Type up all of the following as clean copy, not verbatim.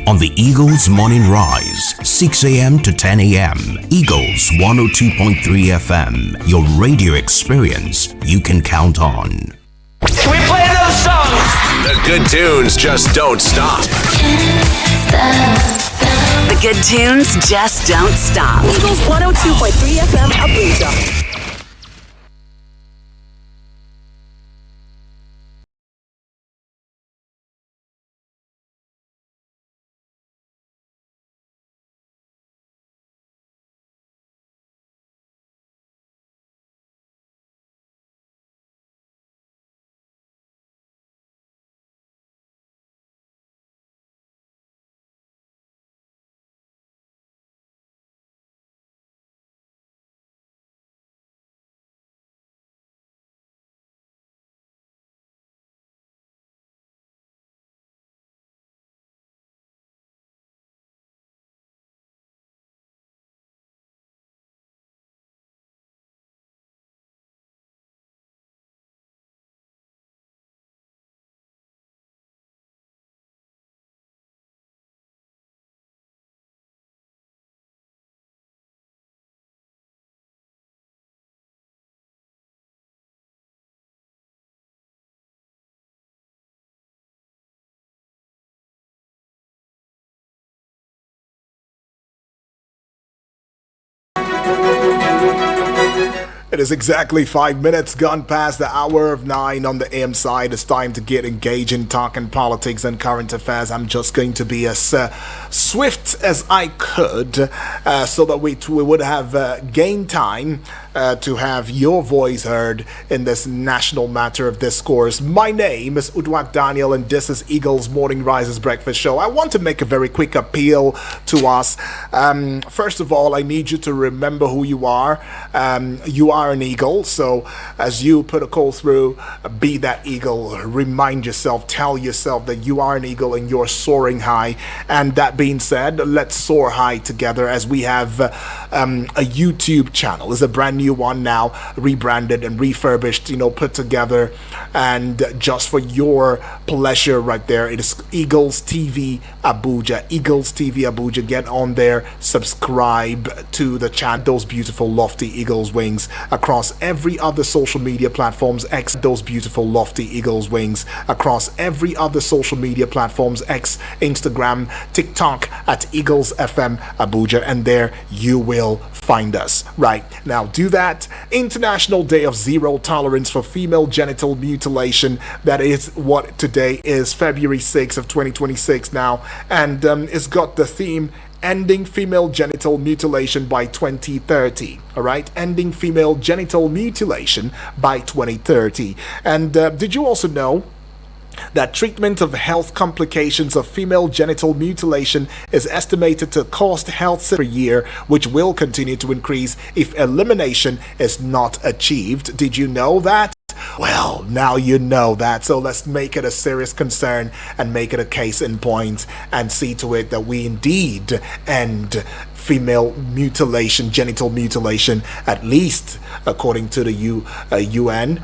on the Eagles Morning Rise, 6 a.m. to 10 a.m. Eagles 102.3 FM, your radio experience you can count on. Can we play another song? The good tunes just don't stop. The good tunes just don't stop. Eagles 102.3 FM Abuja. It is exactly 5 minutes gone past the hour of 9 on the AM side. It's time to get engaged in talking politics and current affairs. I'm just going to be as swift as I could so that we would have gained time to have your voice heard in this national matter of discourse. My name is Udwak Daniel, and this is Eagles Morning Rises Breakfast Show. I want to make a very quick appeal to us. First of all, I need you to remember who you are. You are an eagle, so as you put a call through, be that eagle. Remind yourself, tell yourself that you are an eagle and you're soaring high. And that being said, let's soar high together as we have a YouTube channel. It's a brand new one now, rebranded and refurbished, put together, and just for your pleasure right there, it is Eagles TV Abuja. Eagles TV Abuja. Get on there, subscribe to the channel. Those beautiful lofty eagles wings across every other social media platforms. X those beautiful lofty eagles wings across every other social media platforms. X, Instagram, TikTok at Eagles FM Abuja, and there you will find us. Right now, do that. International Day of Zero Tolerance for Female Genital Mutilation. That is what today is, February 6th of 2026 now, and it's got the theme Ending Female Genital Mutilation by 2030. All right, ending female genital mutilation by 2030. And did you also know that treatment of health complications of female genital mutilation is estimated to cost health per year, which will continue to increase if elimination is not achieved? Did you know that? Well, now you know that, so let's make it a serious concern and make it a case in point and see to it that we indeed end female mutilation, genital mutilation, at least according to the UN,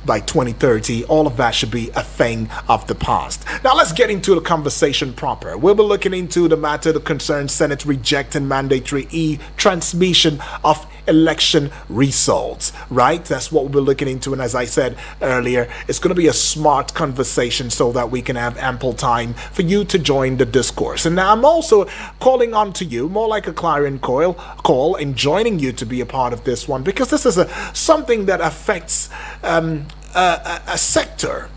by 2030. All of that should be a thing of the past. Now let's get into the conversation proper. We'll be looking into the matter that concerns Senate rejecting mandatory e-transmission of election results, right? That's what we'll be looking into, and as I said earlier, it's going to be a smart conversation so that we can have ample time for you to join the discourse. And now I'm also calling on to you, more like a clarion call, and joining you to be a part of this one, because this is something that affects a sector,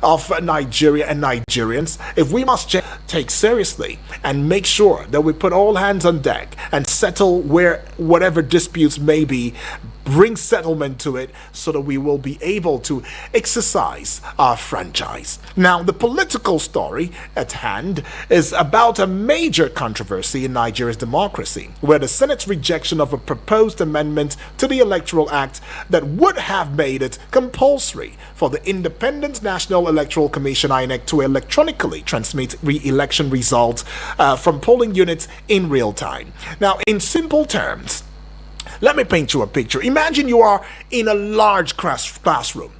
of Nigeria and Nigerians. If we must take seriously and make sure that we put all hands on deck and settle whatever disputes may be, bring settlement to it so that we will be able to exercise our franchise. Now, the political story at hand is about a major controversy in Nigeria's democracy, where the Senate's rejection of a proposed amendment to the Electoral Act that would have made it compulsory for the Independent National Electoral Commission (INEC) to electronically transmit re-election results from polling units in real time. Now, in simple terms, let me paint you a picture. Imagine you are in a large classroom.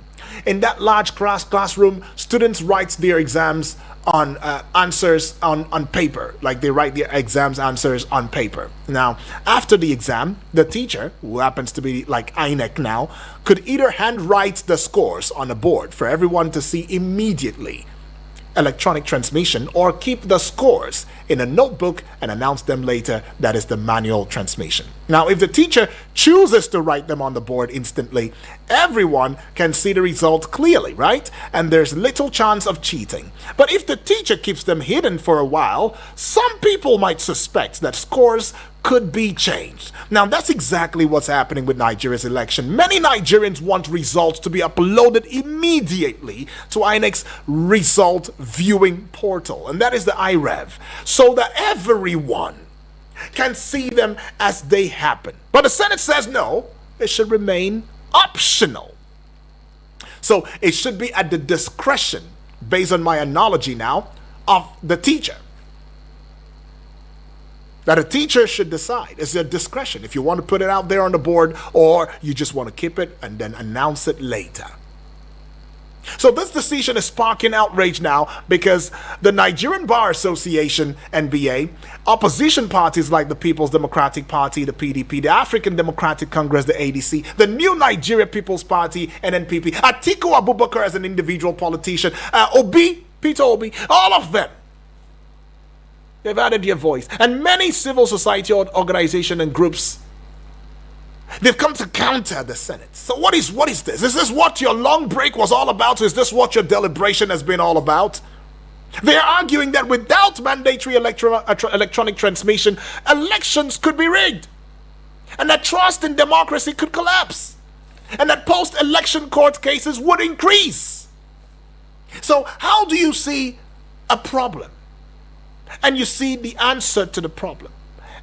In that large classroom, students write their exams on answers on paper, like they write their exams answers on paper. Now, after the exam, the teacher, who happens to be like INEC now, could either handwrite the scores on a board for everyone to see immediately, electronic transmission, or keep the scores in a notebook and announce them later. That is the manual transmission. Now, if the teacher chooses to write them on the board instantly, everyone can see the result clearly, right? And there's little chance of cheating. But if the teacher keeps them hidden for a while, some people might suspect that scores could be changed. Now, that's exactly what's happening with Nigeria's election. Many Nigerians want results to be uploaded immediately to INEC's result viewing portal, and that is the IREV, so that everyone can see them as they happen. But the Senate says no, it should remain optional. So it should be at the discretion, based on my analogy now, of the teacher. That a teacher should decide. It's their discretion if you want to put it out there on the board or you just want to keep it and then announce it later. So this decision is sparking outrage now because the Nigerian Bar Association, NBA, opposition parties like the People's Democratic Party, the PDP, the African Democratic Congress, the ADC, the New Nigeria People's Party, NNPP, Atiku Abubakar as an individual politician, Peter Obi, all of them, they've added their voice. And many civil society organizations and groups, they've come to counter the Senate. So what is this? Is this what your long break was all about? Is this what your deliberation has been all about? They're arguing that without mandatory electronic transmission, elections could be rigged. And that trust in democracy could collapse. And that post-election court cases would increase. So how do you see a problem? And you see the answer to the problem,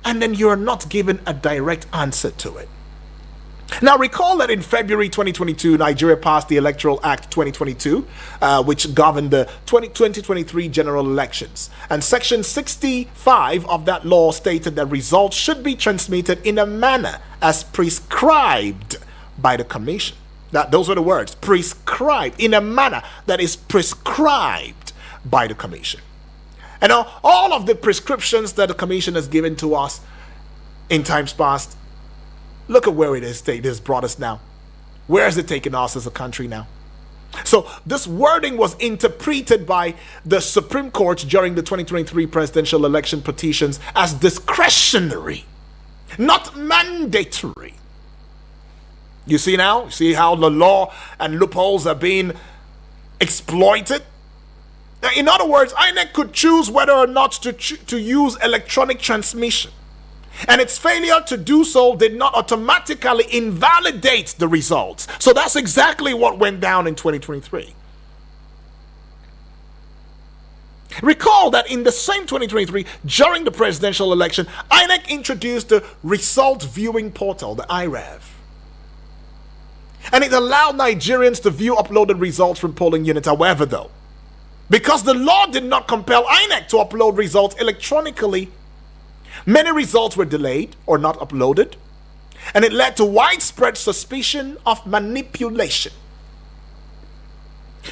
and then you're not given a direct answer to it. Now, recall that in February 2022, Nigeria passed the Electoral Act 2022, which governed the 2023 general elections. And Section 65 of that law stated that results should be transmitted in a manner as prescribed by the Commission. Those were the words, prescribed, in a manner that is prescribed by the Commission. And all of the prescriptions that the Commission has given to us in times past, look at where it has brought us now. Where has it taken us as a country now? So this wording was interpreted by the Supreme Court during the 2023 presidential election petitions as discretionary, not mandatory. You see now? You see how the law and loopholes are being exploited? Now, in other words, INEC could choose whether or not to use electronic transmission. And its failure to do so did not automatically invalidate the results. So that's exactly what went down in 2023. Recall that in the same 2023, during the presidential election, INEC introduced the result viewing portal, the IREV. And it allowed Nigerians to view uploaded results from polling units. However, though, because the law did not compel INEC to upload results electronically, many results were delayed or not uploaded, and it led to widespread suspicion of manipulation.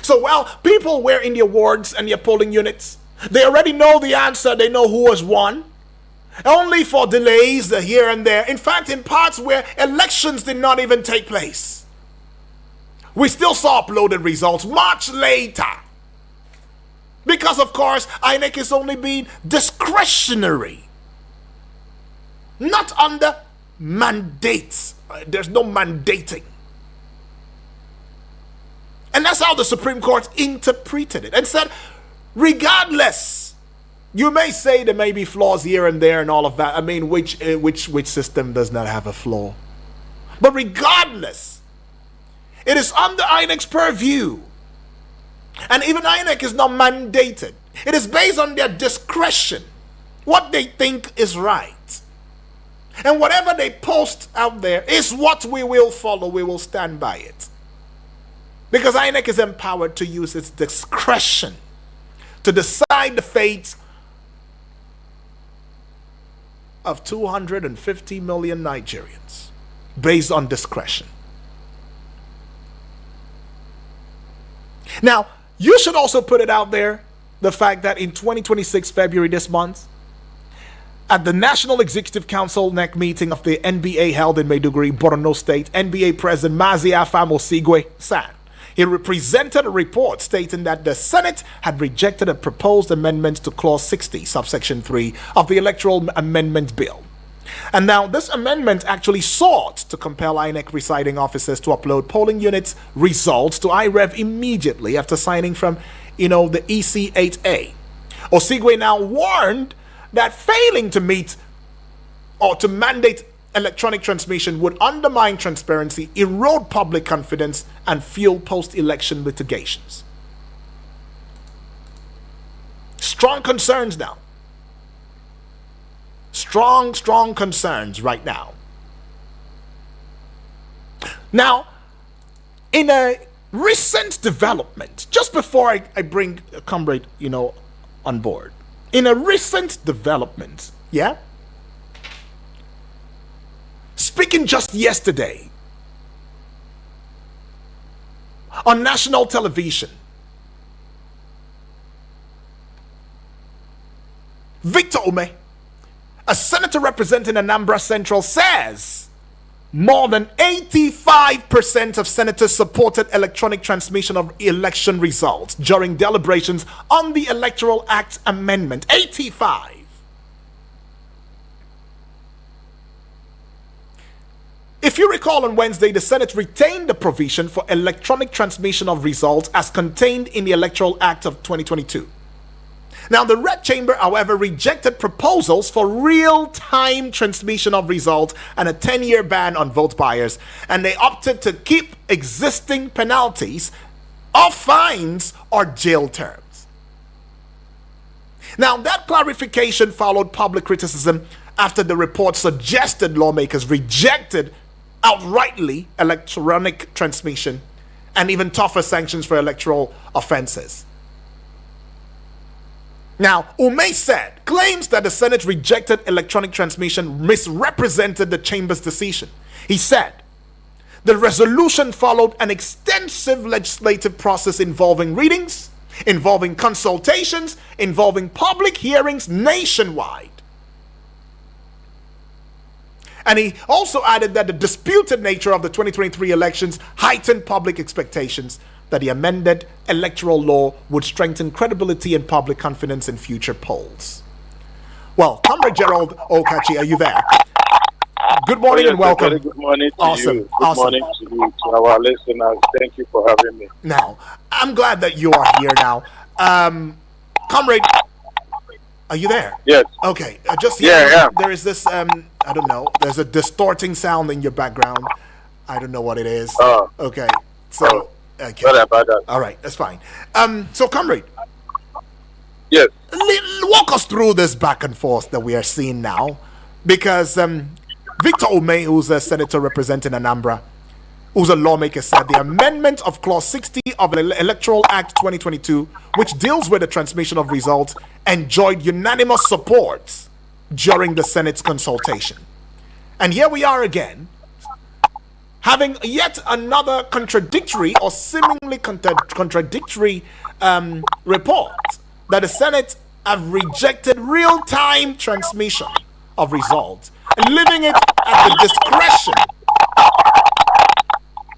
So while people were in their wards and their polling units, they already know the answer, they know who has won, only for delays here and there. In fact, in parts where elections did not even take place, we still saw uploaded results much later. Because, of course, INEC is only being discretionary, not under mandates. There's no mandating. And that's how the Supreme Court interpreted it and said, regardless, you may say there may be flaws here and there and all of that. I mean, which system does not have a flaw? But regardless, it is under INEC's purview. And even INEC is not mandated. It is based on their discretion, what they think is right. And whatever they post out there is what we will follow. We will stand by it. Because INEC is empowered to use its discretion to decide the fate of 250 million Nigerians based on discretion. Now, you should also put it out there, the fact that in 2026 February this month, at the National Executive Council NEC meeting of the NBA held in Maiduguri, Borno State, NBA President Mazia Famosigwe said he presented a report stating that the Senate had rejected a proposed amendment to Clause 60, subsection 3 of the Electoral Amendment Bill. And now this amendment actually sought to compel INEC presiding officers to upload polling units results to IREV immediately after signing from, the EC8A. Osigwe now warned that failing to meet or to mandate electronic transmission would undermine transparency, erode public confidence, and fuel post-election litigations. Strong concerns now. Strong concerns right now. Now, in a recent development, just before I bring a comrade, on board, in a recent development, speaking just yesterday on national television, Victor Ume, a senator representing Anambra Central, says more than 85% of senators supported electronic transmission of election results during deliberations on the Electoral Act amendment. 85. If you recall, on Wednesday, the Senate retained the provision for electronic transmission of results as contained in the Electoral Act of 2022. Now, the Red Chamber, however, rejected proposals for real-time transmission of results and a 10-year ban on vote buyers, and they opted to keep existing penalties of fines or jail terms. Now, that clarification followed public criticism after the report suggested lawmakers rejected outrightly electronic transmission and even tougher sanctions for electoral offenses. Now, Ume claims that the Senate rejected electronic transmission misrepresented the Chamber's decision. He said, the resolution followed an extensive legislative process involving readings, involving consultations, involving public hearings nationwide. And he also added that the disputed nature of the 2023 elections heightened public expectations that the amended electoral law would strengthen credibility and public confidence in future polls. Well, Comrade Gerald Okachi, are you there? Good morning and welcome. Very good morning to awesome. you. Good morning to you, to our listeners. Thank you for having me. Now, I'm glad that you are here now. Comrade, are you there? Yes. Okay. Yeah. There is this, I don't know, there's a distorting sound in your background. I don't know what it is. Okay. So... Okay. Sorry about that. All right, that's fine. So, comrade, yes, walk us through this back and forth that we are seeing now, because Victor Ume, who's a senator representing Anambra, who's a lawmaker, said the amendment of Clause 60 of the Electoral Act 2022, which deals with the transmission of results, enjoyed unanimous support during the Senate's consultation. And here we are again, having yet another contradictory or seemingly contradictory report that the Senate have rejected real-time transmission of results and leaving it at the discretion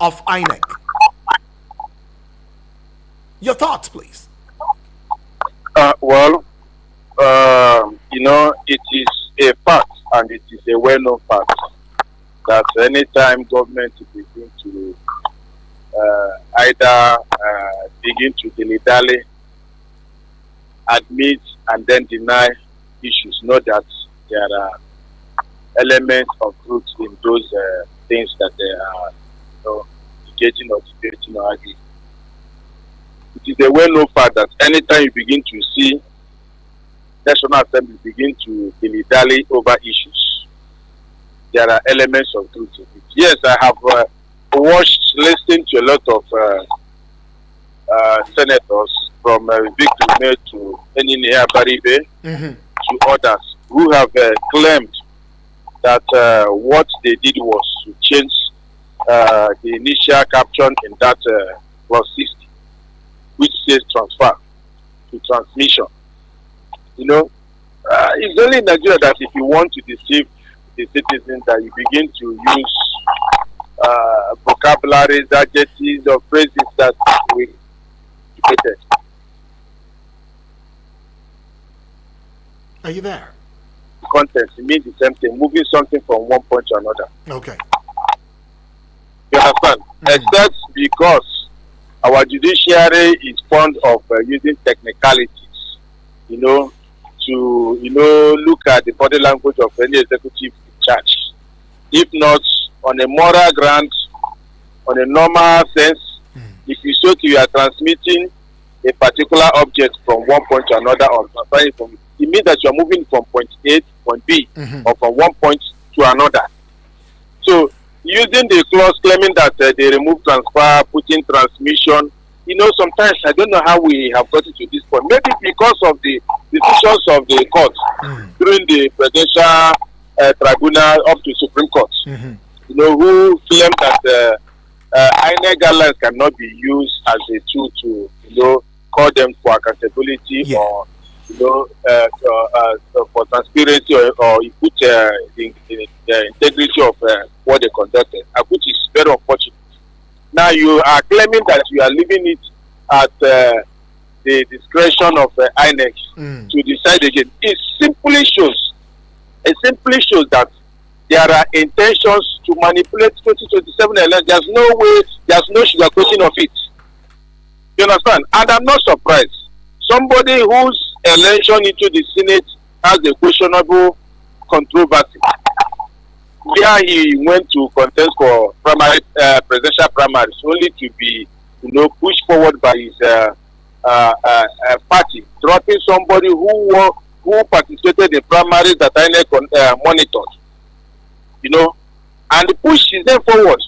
of INEC. Your thoughts, please. It is a fact, and it is a well-known fact, that anytime government begin to either begin to dilly-dally, admit and then deny issues, know that there are elements of truth in those things that they are engaging or debating or arguing. It is a well-known fact that anytime you begin to see National Assembly begin to dilly-dally over issues, there are elements of truth in it. Yes, I have listened to a lot of senators from Victor Ume to Enyinnaya Baribe to others who have claimed that what they did was to change the initial caption in that Clause 60. which says transfer to transmission. It's only in Nigeria that if you want to deceive the citizens that you begin to use vocabularies, adjectives, or phrases that we created. Are you there? Context, it means the same thing, moving something from one point to another. Okay. You understand? Except because our judiciary is fond of using technicalities, to look at the body language of any executive in charge. If not on a moral ground, on a normal sense, if you so you are transmitting a particular object from one point to another, or transferring from it means that you are moving from point A to point B, or from one point to another. So using the clause claiming that they remove transfer, putting transmission, sometimes I don't know how we have gotten to this point. Maybe because of the decisions of the court during the presidential tribunal up to Supreme Court, who claimed that INEC guidelines cannot be used as a tool to, call them for accountability or, for transparency or put the integrity of what they conducted, which is very unfortunate. Now you are claiming that you are leaving it at the discretion of INEC to decide again. It simply shows that there are intentions to manipulate 2027 elections. There's no way, there's no sugarcoating of it. You understand? And I'm not surprised. Somebody whose election into the Senate has a questionable controversy, where he went to contest for primary presidential primaries only to be pushed forward by his party, dropping somebody who participated in primaries that INEC monitored, and push his name forward.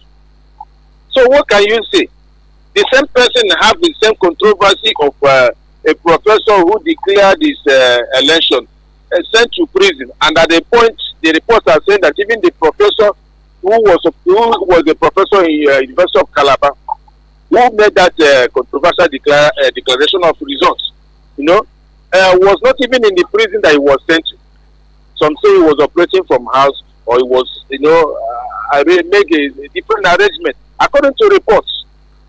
So what can you say? The same person have the same controversy of a professor who declared his election sent to prison, and at the point the reports are saying that even the professor who was a professor in University of Calabar, who made that controversial declaration of results, was not even in the prison that he was sent to. Some say he was operating from house, or he was, make a different arrangement according to reports,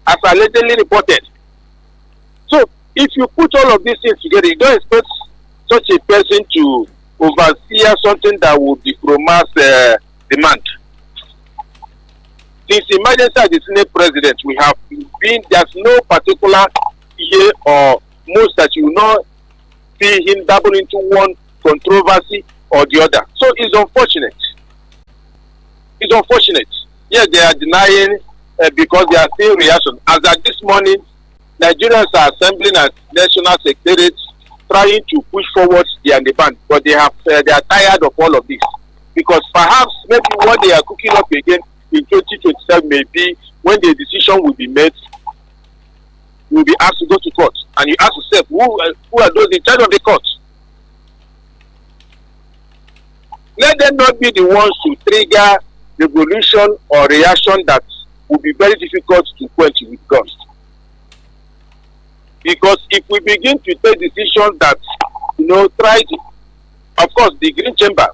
as allegedly reported. So if you put all of these things together, you don't expect such a person to oversee something that would compromise demand. Since emergency as the Senate President, we have been, there's no particular year or most that you will not see him double into one controversy or the other. So it's unfortunate. It's unfortunate. Yes, they are denying because they are seeing reaction. As at this morning, Nigerians are assembling at national secretariats, trying to push forward their demand, but they are tired of all of this, because perhaps maybe what they are cooking up again in 2027 may be when the decision will be made, you will be asked to go to court, and you ask yourself, who are those in charge of the court? Let them not be the ones to trigger revolution or reaction that will be very difficult to quench with guns. Because if we begin to take decisions that, of course, the Green Chamber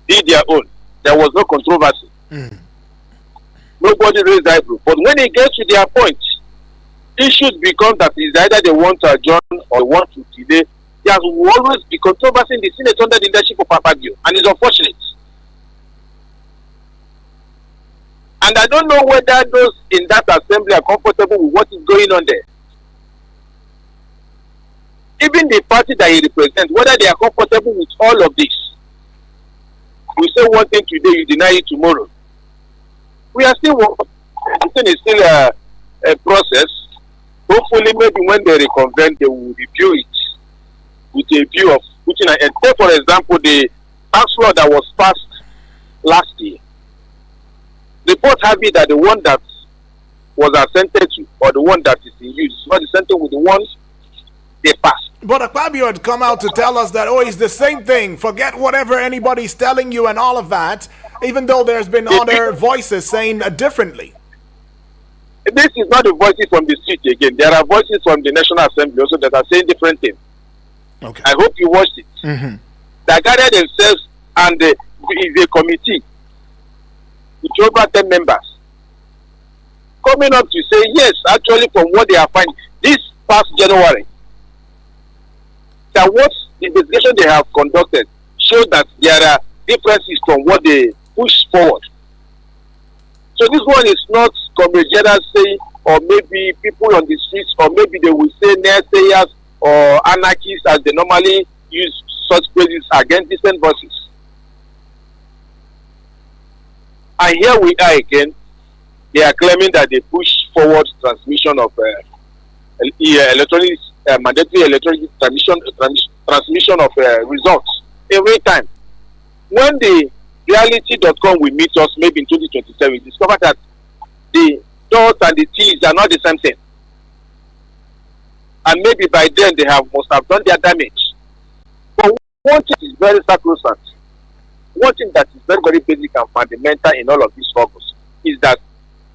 did their own. There was no controversy. Nobody raised eyebrow. But when it gets to their point, issues become that it's either they want to adjourn or want to delay. There will always be controversy in the Senate under the leadership of Akpabio, and it's unfortunate. And I don't know whether those in that assembly are comfortable with what is going on there. Even the party that he represents, whether they are comfortable with all of this. We say one thing today, you deny it tomorrow. We are still working. The thing is still a process. Hopefully, maybe when they reconvene, they will review it with a view of putting an end. Take, for example, the tax law that was passed last year. Report have it that the one that was assented to, or the one that is in use, is not the same thing with the ones they passed. But Akpabio had come out to tell us that, it's the same thing. Forget whatever anybody's telling you and all of that, even though there's been other voices saying differently. This is not the voices from the street again. There are voices from the National Assembly also that are saying different things. Okay. I hope you watched it. Mm-hmm. They gathered themselves and is a committee with over 10 members coming up to say, yes, actually from what they are finding, this past January, that what the investigation they have conducted show that there are differences from what they push forward. So this one is not Comrade Gerald saying, or maybe people on the streets, or maybe they will say naysayers or anarchists as they normally use such phrases against different voices. And here we are again. They are claiming that they push forward transmission of electronic mandatory electronic transmission of results every time. When the reality.com will meet us maybe in 2027, we discover that the dots and the T's are not the same thing. And maybe by then they must have done their damage. But one thing is very sacrosanct. One thing that is very, very basic and fundamental in all of these struggles is that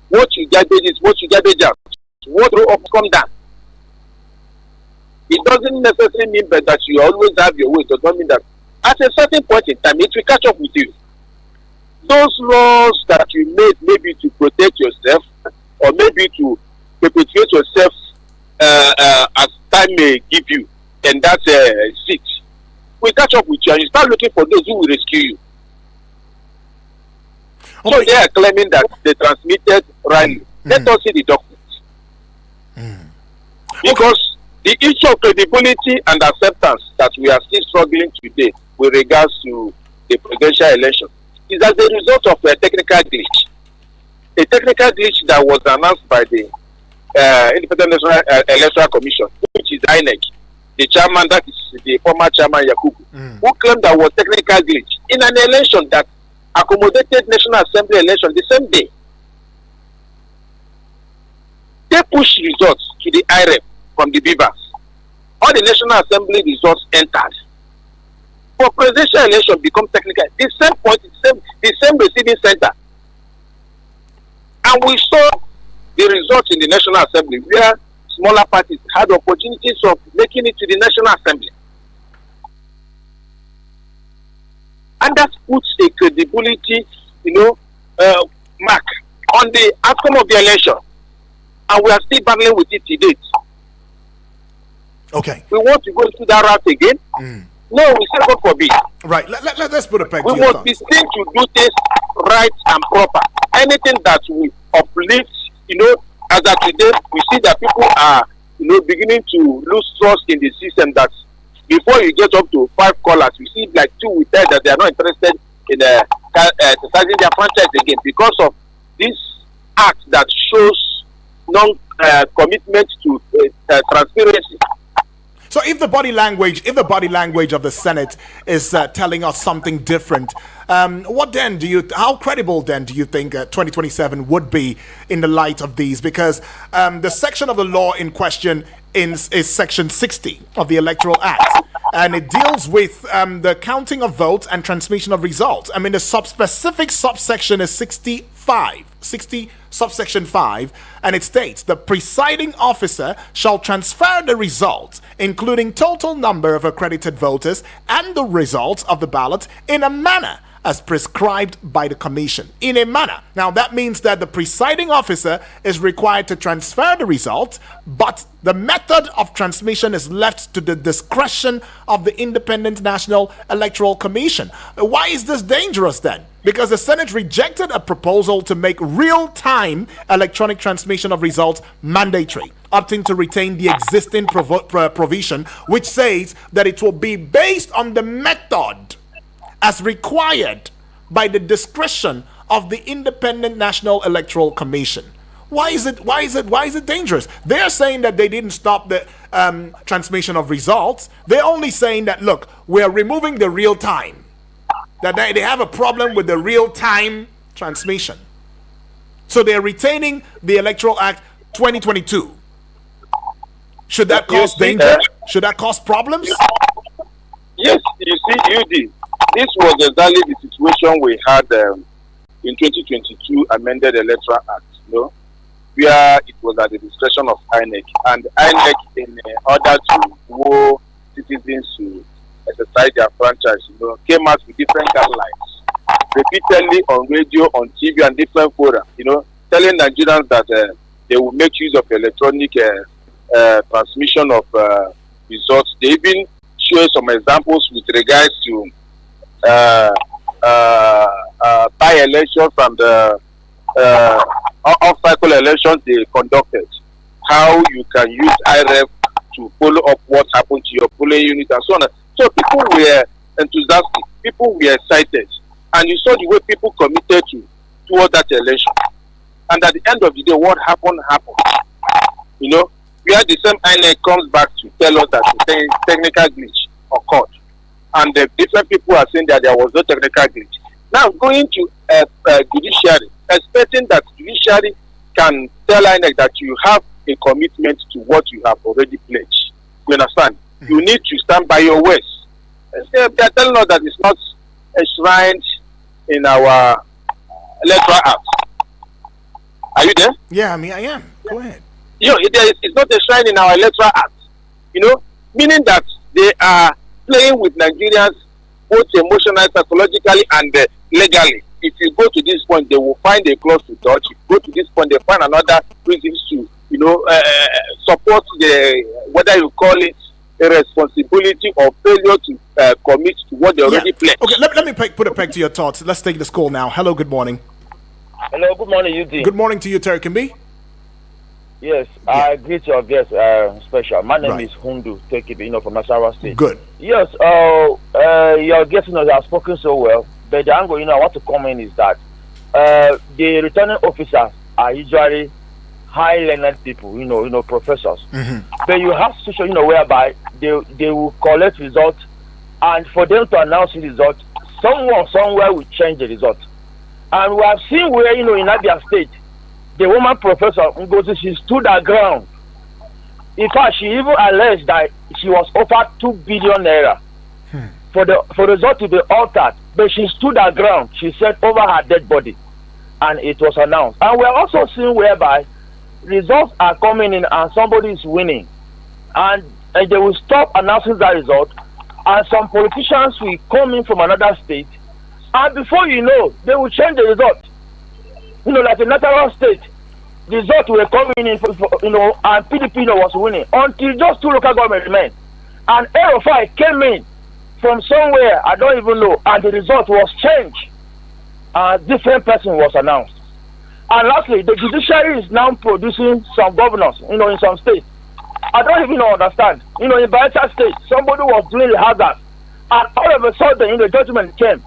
what you garbage is what you garbage out. What will up come down. It doesn't necessarily mean that you always have your way. It does not mean that at a certain point in time it will catch up with you. Those laws that you made maybe to protect yourself or maybe to perpetuate yourself as time may give you, and that's seat, will catch up with you and you start looking for those who will rescue you. Okay. So they are claiming that they transmitted rightly. Let us see the documents. Because the issue of credibility and acceptance that we are still struggling today with regards to the presidential election is as a result of a technical glitch. A technical glitch that was announced by the Independent Electoral Commission, which is INEC. The chairman, that is the former chairman Yakubu, who claimed that was technical glitch in an election that accommodated National Assembly election the same day. They pushed results to the IREP from the Beavers. All the National Assembly results entered. For presidential election become technical, the same point, the same receiving center. And we saw the results in the National Assembly where smaller parties had opportunities of making it to the National Assembly. And that puts a credibility, mark on the outcome of the election. And we are still battling with it to date. Okay. We want to go through that route again. No, we say God forbid. Right. Let's put a peg we to your must be seen to do things right and proper. Anything that we uplift, as of today, we see that people are, beginning to lose trust in the system. That before you get up to 5 callers, we see like 2 will tell that they are not interested in exercising their franchise again because of this act that shows non-commitment to transparency. So if the body language of the Senate is telling us something different, how credible then do you think 2027 would be in the light of these? Because the section of the law in question is section 60 of the Electoral Act, and it deals with the counting of votes and transmission of results. I mean, the specific subsection is 60 subsection 5, and it states the presiding officer shall transfer the results, including total number of accredited voters and the results of the ballot, in a manner as prescribed by the commission. In a manner. Now that means that the presiding officer is required to transfer the results, but the method of transmission is left to the discretion of the Independent National Electoral Commission. Why is this dangerous then? Because the Senate rejected a proposal to make real-time electronic transmission of results mandatory, opting to retain the existing provision, which says that it will be based on the method as required by the discretion of the Independent National Electoral Commission. Why is it dangerous? They're saying that they didn't stop the transmission of results. They're only saying that, look, we're removing the real time. That they have a problem with the real time transmission. So they're retaining the Electoral Act 2022. Should that cause danger? Should that cause problems? Yes, you see, you did. This was exactly the situation we had in 2022 amended Electoral Act. where it was at the discretion of INEC, and INEC, in order to woo citizens to exercise their franchise, came out with different guidelines, repeatedly on radio, on TV, and different fora, telling Nigerians that they will make use of electronic transmission of results. They even show some examples with regards to by-election from the off-cycle elections they conducted, how you can use IREF to follow up what happened to your polling unit and so on. So people were enthusiastic, people were excited, and you saw the way people committed toward that election. And at the end of the day, what happened. Where the same INEC comes back to tell us that the technical glitch occurred, and the different people are saying that there was no technical glitch. Now going to judiciary, expecting that judiciary can tell INEC that you have a commitment to what you have already pledged. You understand? Mm-hmm. You need to stand by your words. They are telling us that it's not enshrined in our electoral act. Are you there? Yeah, I am. Go ahead. It's not enshrined in our electoral act. Meaning that they are playing with Nigerians both emotionally, psychologically, and legally. If you go to this point, they will find a clause to touch. If you go to this point, they find another reasons to, support whether you call it a responsibility or failure to commit to what they already pledged. Okay, let me put a peg to your thoughts. Let's take this call now. Hello, good morning. Hello, good morning, UD. Good morning to you, Terry. Yes, yeah. I greet your guest special. My name is Hundu Tekibi, from Nasarawa State. Good. Yes, your guest has spoken so well. But the angle, I want to comment is that the returning officers are usually high-learned people, professors. Mm-hmm. But you have situation, whereby they will collect results, and for them to announce the result, someone somewhere will change the result. And we have seen where, in Abia State, the woman professor Ngozi, she stood her ground. In fact, she even alleged that she was offered 2 billion naira for the result to be altered. But she stood her ground. She said over her dead body, and it was announced. And we are also seeing whereby results are coming in and somebody is winning, and they will stop announcing that result, and some politicians will come in from another state, and before you know, they will change the result. Like in Nasarawa State, the result were coming in, and PDP was winning until just 2 local government remained, and Aerofy came in from somewhere I don't even know, and the result was changed. Different person was announced. And lastly, the judiciary is now producing some governors, in some states. I don't even understand. In Bayelsa State, somebody was doing the hazard, and all of a sudden, the judgment came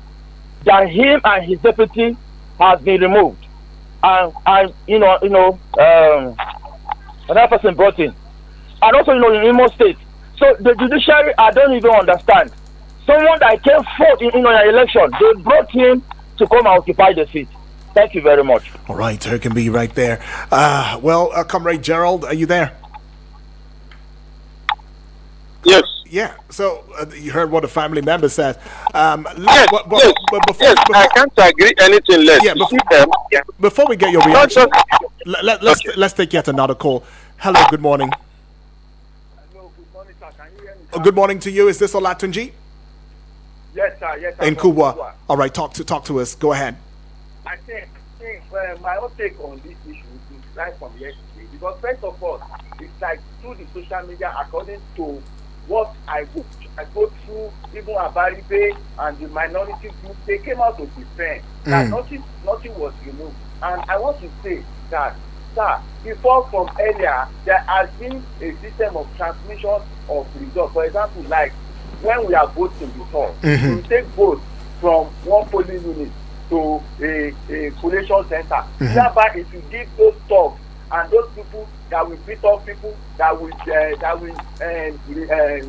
that him and his deputy has been removed, and another person brought in, and also in Imo State. So the judiciary, I don't even understand. Someone that came forth in an election, they brought him to come and occupy the seat. Thank you very much. All right, there can be right there. Comrade Gerald, are you there? Yes. Yeah. So you heard what a family member said. Yes. I can't agree anything less. Yeah. Before we get your reaction, let's take yet another call. Hello. Good morning. Hello. Good morning, sir. Can you hear me? Good morning to you. Is this Olatunji? Yes, sir. Yes, sir. In Kubwa. All right. Talk to us. Go ahead. I think my own take on this issue is right from yesterday, because first of all, it's like through the social media, according to what I go through, even Abaribe and the minority group, they came out to defend that nothing was removed. And I want to say that, sir, before from earlier, there has been a system of transmission of results. For example, like when we are voting before, we take votes from one polling unit to a collation center. Thereby, it will give those thugs and those people that will beat up people, that will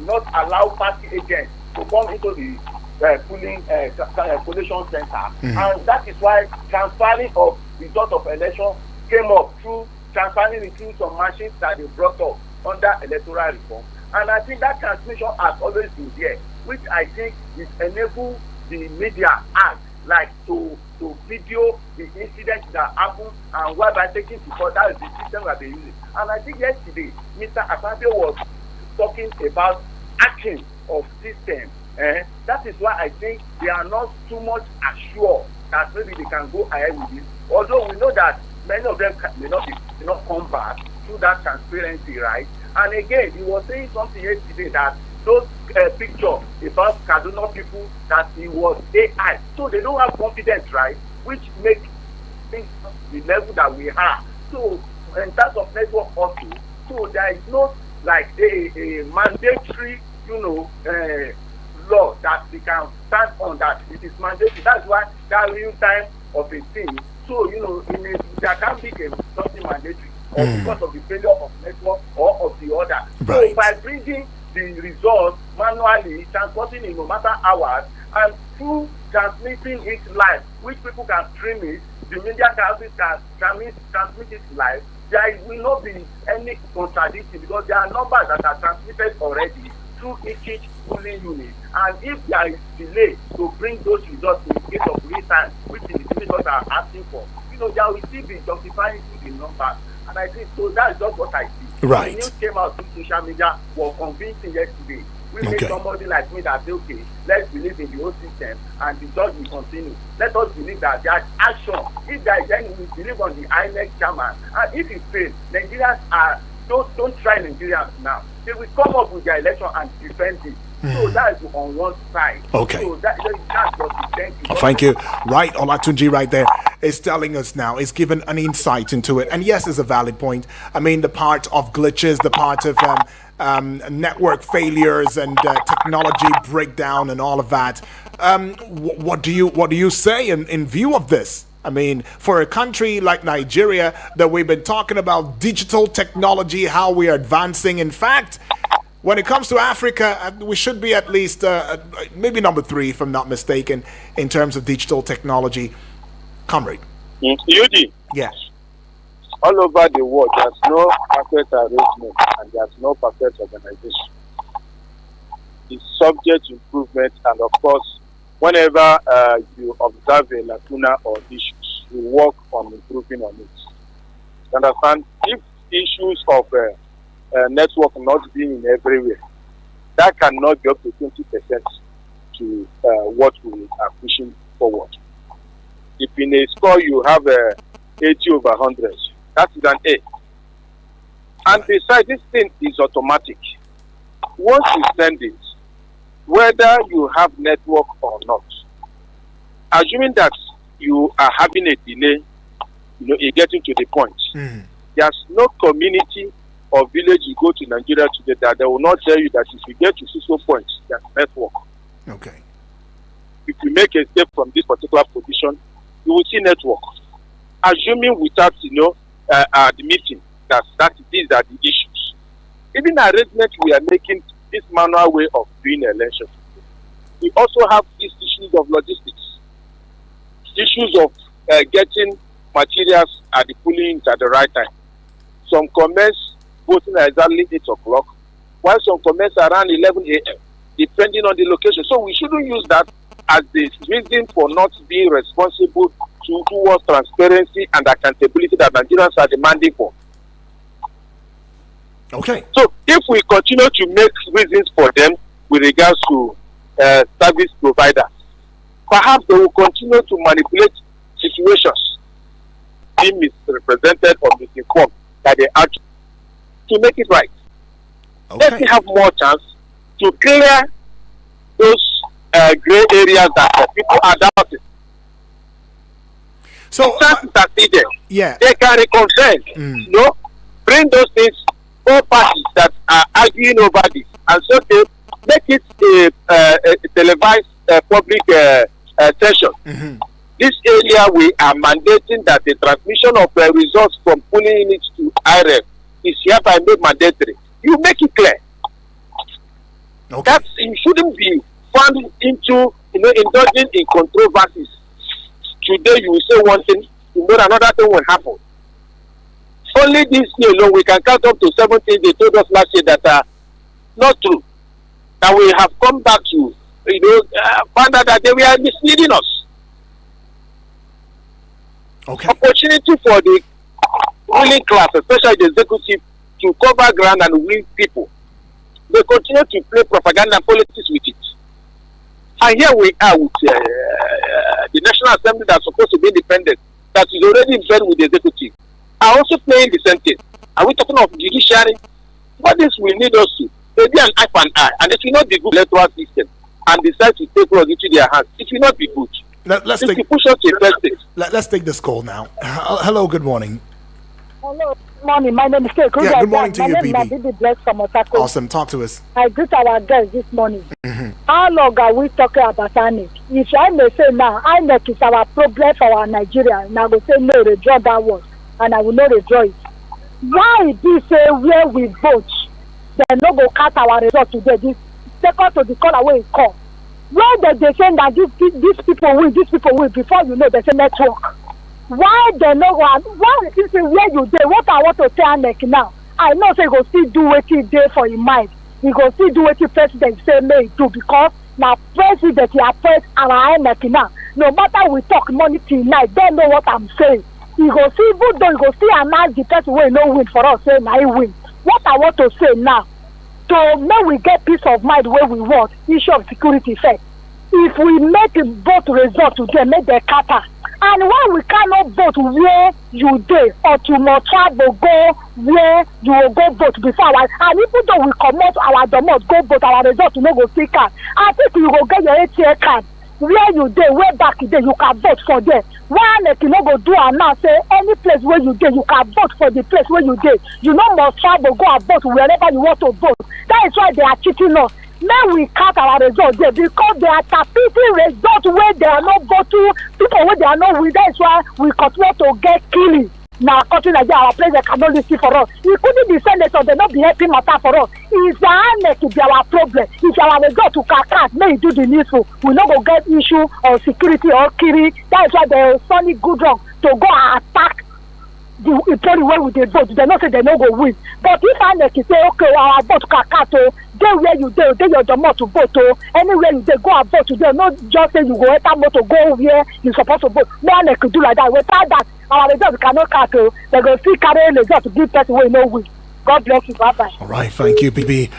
not allow party agents to come into the collation center. And that is why transferring of result of election came up through transferring it through some machines that they brought up under electoral reform. And I think that transmission has always been there, which I think is enable the media act like to to video the incident that happened and whereby taking to court. That is the system that they using. And I think yesterday, Mr. Akpabio was talking about hacking of system. That is why I think they are not too much assured that maybe they can go ahead with it. Although we know that many of them may not come back through that transparency, right? And again, he was saying something yesterday that those pictures about Kaduna people, that it was AI. So they don't have confidence, right? Which makes things the level that we have. So in terms of network also, so there is no like a mandatory, law that we can stand on that it is mandatory. That's why that real time of a thing. So there can be something mandatory or because of the failure of network or of the other. Right. So by bringing the results manually, transporting in no matter hours, and through transmitting it live, which people can stream it, the media houses can transmit it live. There will not be any contradiction because there are numbers that are transmitted already through each polling unit. And if there is delay to bring those results in case of real time, which the individuals are asking for, there will still be justifying to the numbers. And I think so that's just what I see. Right. The news came out through social media was convincing yesterday. We make somebody like me that say, okay, let's believe in the whole system and the judge will continue. Let us believe that there is action. If there is any, we believe on the INEC chairman. And if it fails, Nigerians don't try Nigerians now. They will come up with their election and defend it. So that is on one side. Okay. So that's what we thank you. Thank you. Right, Olatunji right there is telling us now, is given an insight into it. And yes, it's a valid point. I mean, the part of glitches, the part of network failures and technology breakdown and all of that. What do you say in view of this? I mean, for a country like Nigeria that we've been talking about digital technology, how we are advancing. In fact, when it comes to Africa, we should be at least maybe number 3, if I'm not mistaken, in terms of digital technology. Comrade. Yuji. Yes. All over the world, there's no perfect arrangement and there's no perfect organization. It's subject to improvement, and of course, whenever you observe a lacuna or issues, you work on improving on it. You understand? If issues of network not being in everywhere, that cannot go up to 20% to what we are pushing forward. If in a score you have 80 over 100, that is an A. And besides, this thing is automatic. Once you send it, whether you have network or not, assuming that you are having a delay, you're getting to the point. There's no community or village you go to Nigeria today that they will not tell you that if you get to 60 points, there's network. Okay. If you make a step from this particular position, you will see network. Assuming without, admitting that these are the issues. Even arrangement we are making this manual way of doing elections. We also have these issues of logistics, issues of getting materials at the polling at the right time. Some commence voting at exactly 8 o'clock, while some commence around 11 a.m., depending on the location. So we shouldn't use that as the reason for not being responsible towards transparency and accountability that Nigerians are demanding for. Okay. So if we continue to make reasons for them with regards to service providers, perhaps they will continue to manipulate situations, being misrepresented or misinformed that they are to make it right. Okay. Let me have more chance to clear those gray areas that people are doubting. So chances are still there. Yeah. They can reconcile. Bring those things, all parties that are arguing over this, and so they make it a televised public session. This area we are mandating that the transmission of results from polling units to IREF is hereby made mandatory. You make it clear. Okay. That you shouldn't be found into indulging in controversies. Today you will say one thing, tomorrow another thing will happen. Only this year alone we can count up to 7 things they told us last year that are not true. That we have come back to, find out that they were misleading us. Opportunity for the ruling class, especially the executive, to cover ground and win people. They continue to play propaganda politics with it. And here we are with the National Assembly that's supposed to be independent, that is already in bed with the executive, are also playing the same thing. Are we talking of judiciary? What this will lead us to? Maybe an eye for an eye, and it will not be good electoral system, and decide to take laws into their hands. It will not be good. Let's take this call now. Hello, good morning. Hello, good morning. My name is Kate. Yeah, good morning to you, Bibi. My name is Bibi Bless from Otako. Awesome, talk to us. I greet our guests this morning. How long are we talking about INEC? If I may say now, INEC is our problem for our Nigeria, and I will say no, redraw that one, and I will not redraw it. Why this say where we vote, they no go cut our result today? This second to the call away is call. When they say that these people will, before you know, they say network. Why they no go? Why is this where you dey? What I want to say INEC now, I know say go still do wetin dey for him mind. He go still do wetin president say may do, because na president he appoint our INEC now. No matter we talk money till night, don't know what I'm saying. He go see, even though he go still announce the person wey no win for us, say na he win. What I want to say now, to make we get peace of mind where we want, issue of security first. If we make a vote result today, make the kata. And when we cannot vote where you dey, or to must travel go where you will go vote before our, and even though we comot our domot go vote, our result no go see card. I think you go get your ATA card where you dey, way back there you can vote for there. One you no go do and now say any place where you dey you can vote for the place where you dey. You no must travel go and vote wherever you want to vote. That is why they are cheating us. Now we cut our result there, because they are tapping result where they are not voting people where they are not with. That's why we continue to get killing. Now, country Nigeria, our president cannot listen for us. He couldn't be senator, they not be helping matter for us. It's the INEC to be our problem. If our result to cut, may do the needful. We not go get issue of security or killing. That is why they Sonny Goodluck to go and attack the party where we dey vote. They not say they no go win. But if INEC say okay, our vote kakato, dey where you dey your domot to vote to, anywhere you dey go and vote today. Not just say you go enter motor go where you supposed to vote. No INEC do like that. Without that, our result cannot kato. They go still carry result to give person where no win. God bless you. Bye bye. All right, thank you, BB.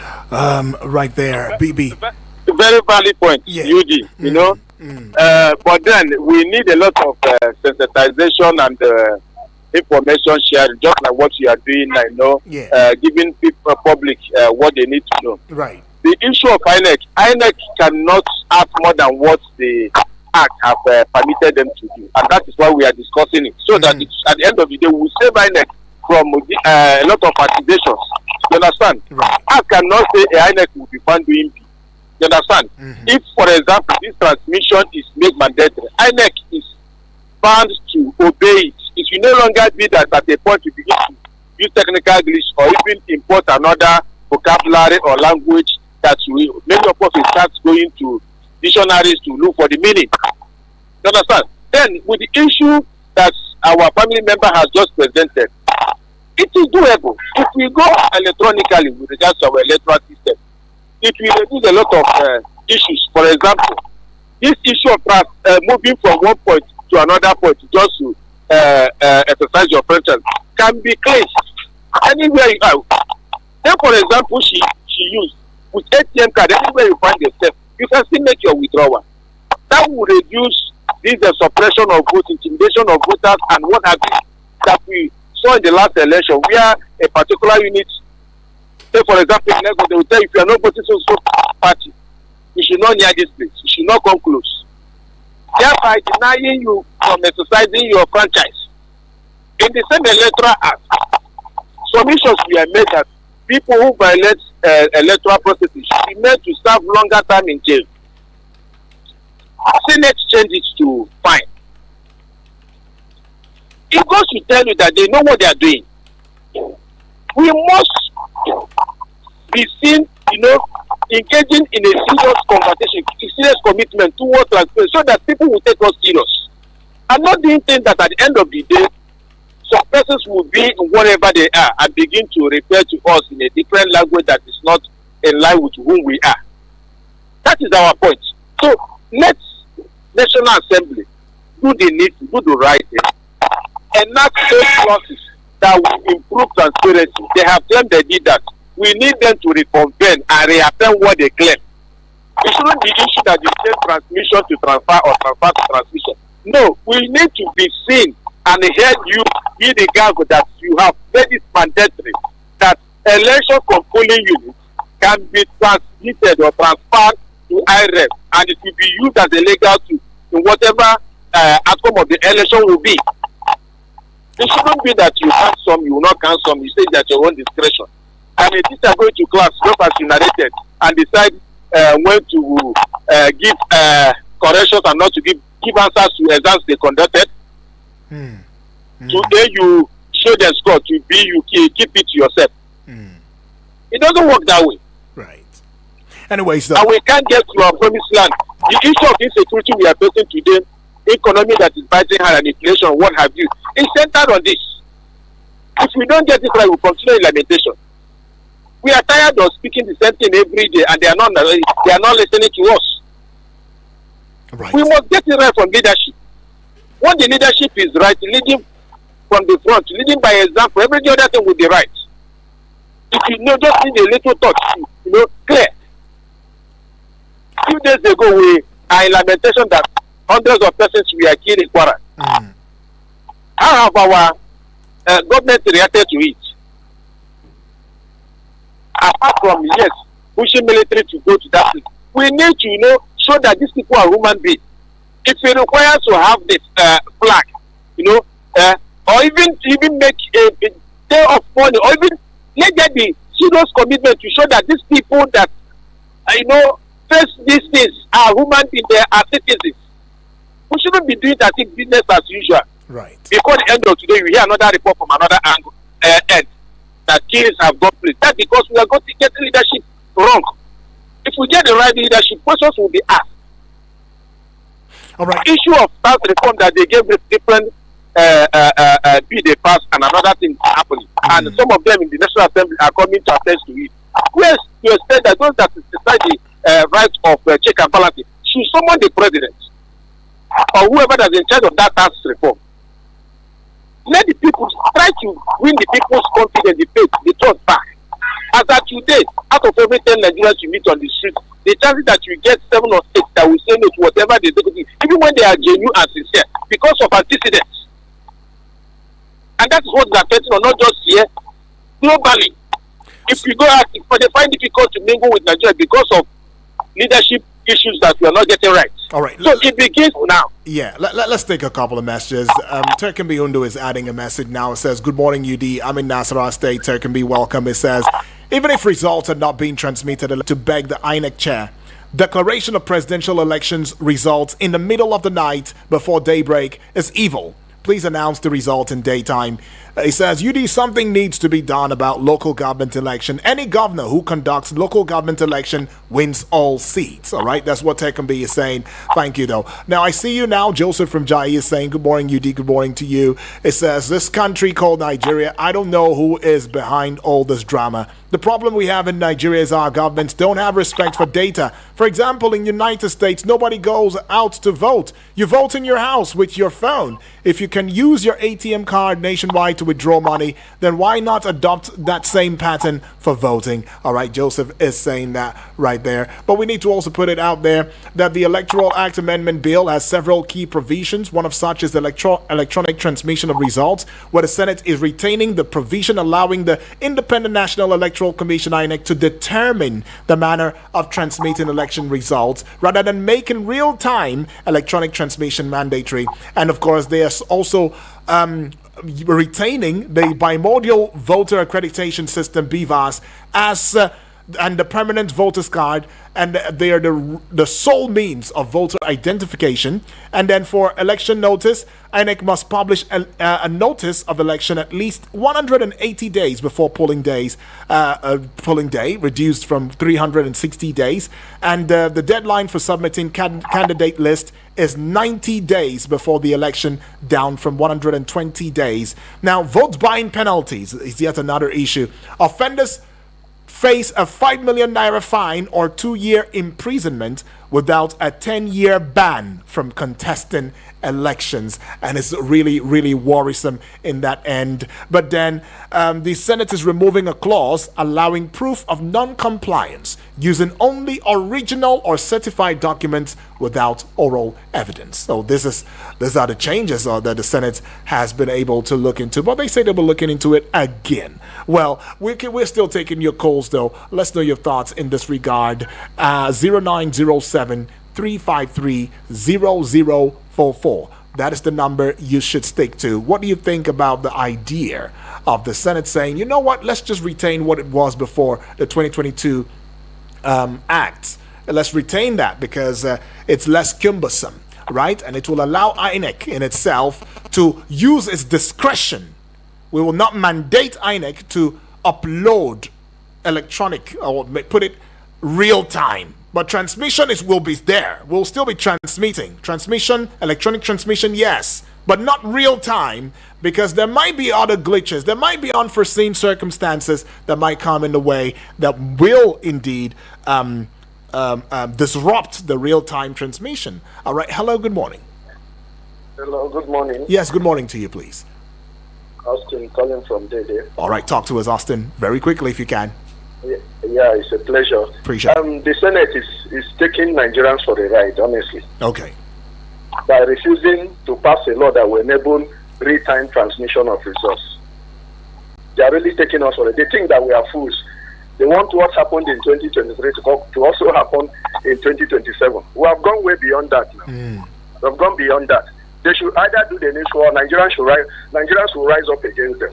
Right there, BB. Very valid point, yeah. UD. You know, but then we need a lot of sensitization and information sharing, just like what you are doing now, you know, giving people public what they need to know. Right. The issue of INEC cannot have more than what the Act have permitted them to do, and that is why we are discussing it, so that at the end of the day, we will save INEC from a lot of accusations. You understand? Right. I cannot say INEC will be found doing B. You understand? If, for example, this transmission is made mandatory, INEC is bound to obey it. It will no longer be that at a point you begin to use technical English or even import another vocabulary or language that many of us will start going to dictionaries to look for the meaning. You understand? Then with the issue that our family member has just presented, it is doable. If we go electronically with regards to our electoral system, it will reduce a lot of issues. For example, this issue of moving from one point to another point just to exercise your franchise can be cleansed anywhere you are. Then, for example, she used with ATM card, anywhere you find yourself, you can still make your withdrawal. That will reduce this suppression of votes, intimidation of voters, and what have you that we saw in the last election, where a particular unit, say for example, they will tell you if you are not voting so party, you should not near this place, you should not come close, thereby denying you from exercising your franchise. In the same electoral act, submissions were made that people who violate electoral processes should be made to serve longer time in jail. Senate changed it to fine. It goes to tell you that they know what they are doing. We must be seen, engaging in a serious conversation, a serious commitment towards transparency, so that people will take us serious. And not doing things that at the end of the day, some persons will be wherever they are and begin to refer to us in a different language that is not in line with whom we are. That is our point. So let National Assembly do the need to do the right thing. enact those clauses that will improve transparency. They have claimed they did that. We need them to reconvene and reaffirm what they claim. It shouldn't be issue that you change transmission to transfer or transfer to transmission. No, we need to be seen and heard you be the guy that you have made it mandatory that election from polling units can be transmitted or transferred to IREF, and it will be used as a legal tool in whatever outcome of the election will be. It shouldn't be that you count some, you will not count some, you say that your own discretion. And a teacher going to class, just as you narrated, and decide when to give corrections and not to give answers to exams they conducted. Today you show the score to be, you keep it to yourself. It doesn't work that way. Right. Anyways, and we can't get to our promised land. The issue of insecurity we are facing today, economy that is biting hard and inflation, what have you, is centered on this. If we don't get it right, we continue in lamentation. We are tired of speaking the same thing every day, and they are not listening to us. Right. We must get it right from leadership. When the leadership is right, leading from the front, leading by example, every other thing will be right. If you know, just need a little touch, clear. A few days ago, we are in lamentation that hundreds of persons were killed in Kwara. How have our government reacted to it? Apart from, yes, pushing military to go to that place, we need to, show that these people are human beings. If it requires to have this flag, or even make a day of money, or even let there be serious commitment to show that these people that, face these things are human beings, they are citizens. We shouldn't be doing that in business as usual. Right. Before the end of today, we hear another report from another angle, end that killings have got place. That's because we are going to get leadership wrong. If we get the right leadership, questions will be asked. All right. Issue of tax reform that they gave different bill they passed and another thing happening. And some of them in the National Assembly are coming to attest to it. Yes, you expect that those that decide the right of check and balance should summon the president or whoever that's in charge of that tax reform. Let the people try to win the people's confidence, the faith, the trust back. As at today, out of every 10 Nigerians you meet on the street, the chances that you get 7 or 8 that will say no to whatever they do, even when they are genuine and sincere, because of antecedents. And that's what is affecting, not just here, globally. If you go out, if they find it difficult to mingle with Nigeria because of leadership issues that we are not getting right. All right. So it begins now. Yeah, let's take a couple of messages. Turkenby Undu is adding a message now. It says, good morning, UD. I'm in Nasarawa State. Turkenby, welcome. It says, even if results are not being transmitted, to beg the INEC chair, declaration of presidential elections results in the middle of the night before daybreak is evil. Please announce the result in daytime. He says, UD, something needs to be done about local government election. Any governor who conducts local government election wins all seats. All right, that's what Tekambi is saying. Thank you, though. Now, I see you now. Joseph from Jai is saying, good morning, UD, good morning to you. It says, this country called Nigeria, I don't know who is behind all this drama. The problem we have in Nigeria is our governments don't have respect for data. For example, in United States, nobody goes out to vote. You vote in your house with your phone. If you can use your ATM card nationwide to withdraw money, then why not adopt that same pattern for voting? All right, Joseph is saying that right there. But we need to also put it out there that the Electoral Act Amendment Bill has several key provisions. One of such is electronic transmission of results, where the Senate is retaining the provision allowing the Independent National Electoral Commission INEC to determine the manner of transmitting election results rather than making real-time electronic transmission mandatory. And of course, they are also retaining the bimodal voter accreditation system BVAS as and the permanent voters card, and they are the sole means of voter identification. And then for election notice, INEC must publish a notice of election at least 180 days before polling day, reduced from 360 days. And the deadline for submitting candidate list is 90 days before the election, down from 120 days. Now, vote buying penalties is yet another issue. Offenders face a 5 million naira fine or 2-year imprisonment without a 10-year ban from contesting elections, and it's really, really worrisome in that end. But then the Senate is removing a clause allowing proof of non-compliance using only original or certified documents without oral evidence. So these are the changes that the Senate has been able to look into, but they say they'll be looking into it again. Well, we're still taking your calls though. Let's know your thoughts in this regard. 0907 353 0044. That is the number you should stick to. What do you think about the idea of the Senate saying, you know what, let's just retain what it was before the 2022 Act. Let's retain that because it's less cumbersome, right? And it will allow INEC in itself to use its discretion. We will not mandate INEC to upload electronic or put it real time. But transmission will be there. We'll still be transmitting. Transmission, electronic transmission, yes. But not real time, because there might be other glitches. There might be unforeseen circumstances that might come in the way that will indeed disrupt the real time transmission. All right. Hello, good morning. Hello, good morning. Yes, good morning to you, please. Austin calling from Dede. All right, talk to us, Austin, very quickly if you can. Yeah, it's a pleasure. Appreciate it. The Senate is taking Nigerians for a ride, honestly. Okay. By refusing to pass a law that will enable real-time transmission of results. They are really taking us for it. They think that we are fools. They want what happened in 2023 to also happen in 2027. We have gone way beyond that now. We have gone beyond that. They should either do the needful or Nigerians will rise up against them.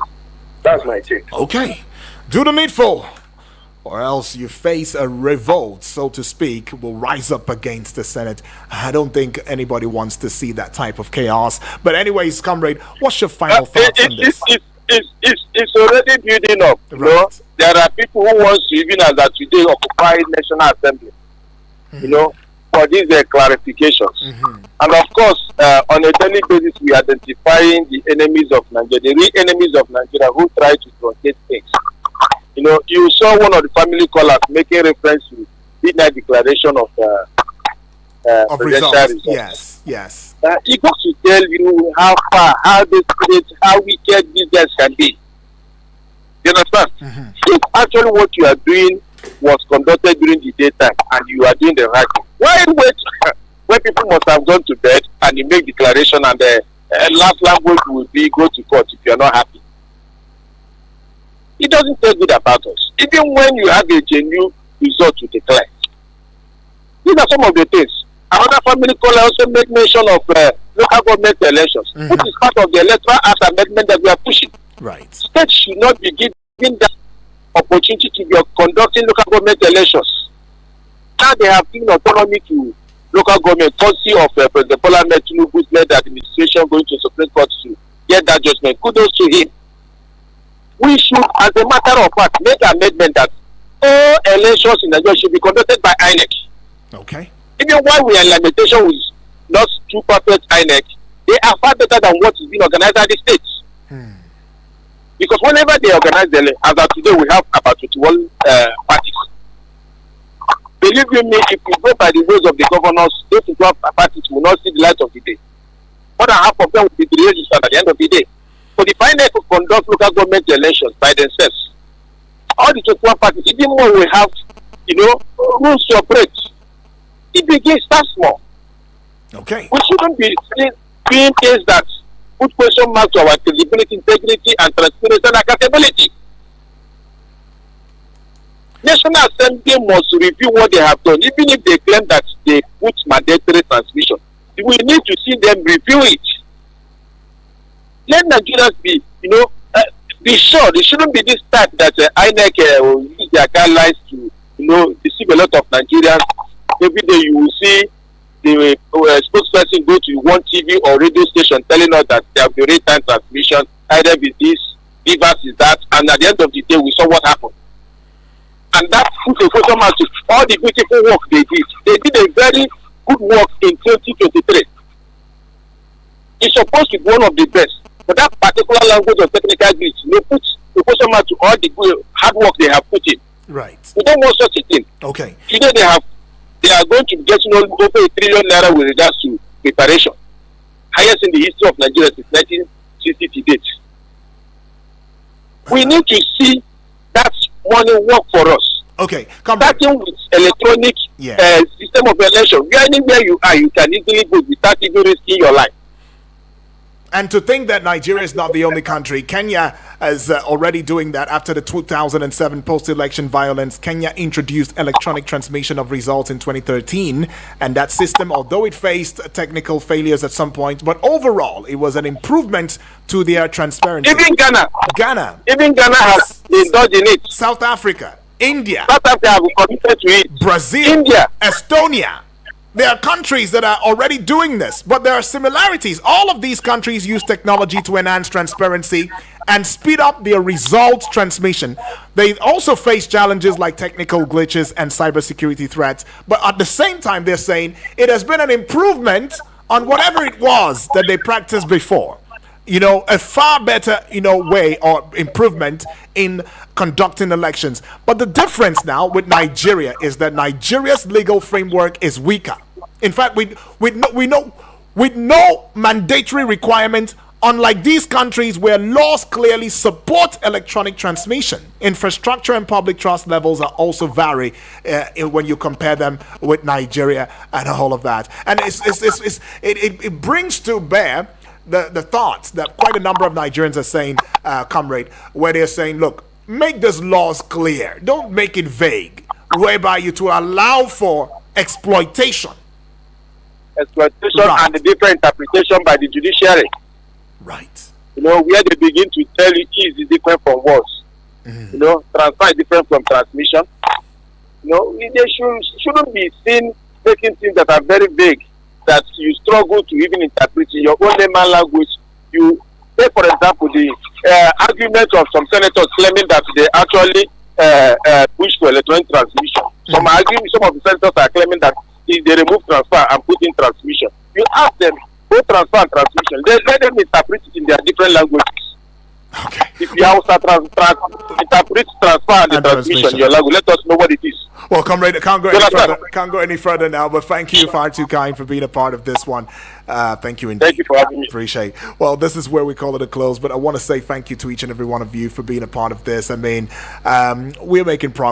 That's my take. Okay. Do the needful, or else you face a revolt, so to speak, will rise up against the Senate. I don't think anybody wants to see that type of chaos. But anyways, comrade, what's your final thoughts on this? It's already building up. Right. You know? There are people who want to, even as that today, occupy National Assembly. You know, for these clarifications. And of course, on a daily basis, we are identifying the enemies of Nigeria, the real enemies of Nigeria who try to truncate things. You know, you saw one of the family callers making reference to midnight declaration of results. Yes. It goes to tell you how far, how desperate, how wicked these guys can be. You understand? If actually what you are doing was conducted during the daytime and you are doing the right thing, why wait when people must have gone to bed and you make declaration and the last language will be go to court if you are not happy? It doesn't tell good about us. Even when you have a genuine result to declare. These are some of the things. Another family caller also made mention of local government elections, which is part of the Electoral Act amendment that we are pushing. Right. States should not be given that opportunity to be conducting local government elections. Now they have given autonomy to local government, courtesy of President Bola Ahmed Tinubu's led administration going to Supreme Court to get that judgment. Kudos to him. We should, as a matter of fact, make an amendment that all elections in Nigeria should be conducted by INEC. Okay. Even while we are in lamentation with not too perfect INEC, they are far better than what is being organized at the states. Because whenever they organize the as of today, we have about 21 parties. Believe you me, if we go by the ways of the governors, those 21 parties will not see the light of the day. More than half of them will be registered at the end of the day. So the INEC will conduct local government elections by themselves. All the 21 parties, even more we have, rules to operate. It begins that small. Okay. We shouldn't be doing things that put question marks to our credibility, integrity, and transparency and accountability. National Assembly must review what they have done, even if they claim that they put mandatory transmission. We need to see them review it. Let Nigerians be, be sure. There shouldn't be this type that INEC will use their guidelines to, deceive a lot of Nigerians. Every day you will see the spokesperson go to one TV or radio station telling us that there will be real-time transmission, either with this, Rivers is that, and at the end of the day we saw what happened. And that put a question mark to all the beautiful work they did. They did a very good work in 2023. It's supposed to be one of the best. But that particular language of technical glitch, put a question mark to all the good hard work they have put in. Right. We don't want such a thing. Okay. Today they have they are going to be getting over 1 trillion naira with regards to preparation. Highest in the history of Nigeria since 1960 to date. We need to see that money work for us. Okay, starting with electronic system of election. Anywhere you are, you can easily vote without even risking your life. And to think that Nigeria is not the only country, Kenya is already doing that. After the 2007 post-election violence, Kenya introduced electronic transmission of results in 2013. And that system, although it faced technical failures at some point, but overall, it was an improvement to their transparency. Even Ghana has indulged in it. South Africa, India. South Africa have committed to it. Brazil, India, Estonia. There are countries that are already doing this, but there are similarities. All of these countries use technology to enhance transparency and speed up their results transmission. They also face challenges like technical glitches and cybersecurity threats, but at the same time, they're saying it has been an improvement on whatever it was that they practiced before. A far better, way or improvement in conducting elections. But the difference now with Nigeria is that Nigeria's legal framework is weaker. In fact, with no mandatory requirement, unlike these countries where laws clearly support electronic transmission, infrastructure and public trust levels are also vary when you compare them with Nigeria and all of that. And it brings to bear the thoughts that quite a number of Nigerians are saying, comrade, where they're saying, look, make these laws clear. Don't make it vague, whereby you to allow for exploitation. And the different interpretation by the judiciary. Right. Where they begin to tell you is different from words. Transfer is different from transmission. They shouldn't be seen making things that are very vague, that you struggle to even interpret in your own layman language. You take, for example, the argument of some senators claiming that they actually push for electronic transmission. Some of the senators are claiming that if they remove transfer and put in transmission, you ask them, both transfer and transmission, let them interpret it in their different languages. Okay. If you also interpret transfer and transmission in your language, let us know what it is. Well, comrade, can't go any further now, but thank you, far too kind, for being a part of this one. Thank you indeed. Thank you for having me. Appreciate. Well, this is where we call it a close, but I want to say thank you to each and every one of you for being a part of this. I mean, we're making progress.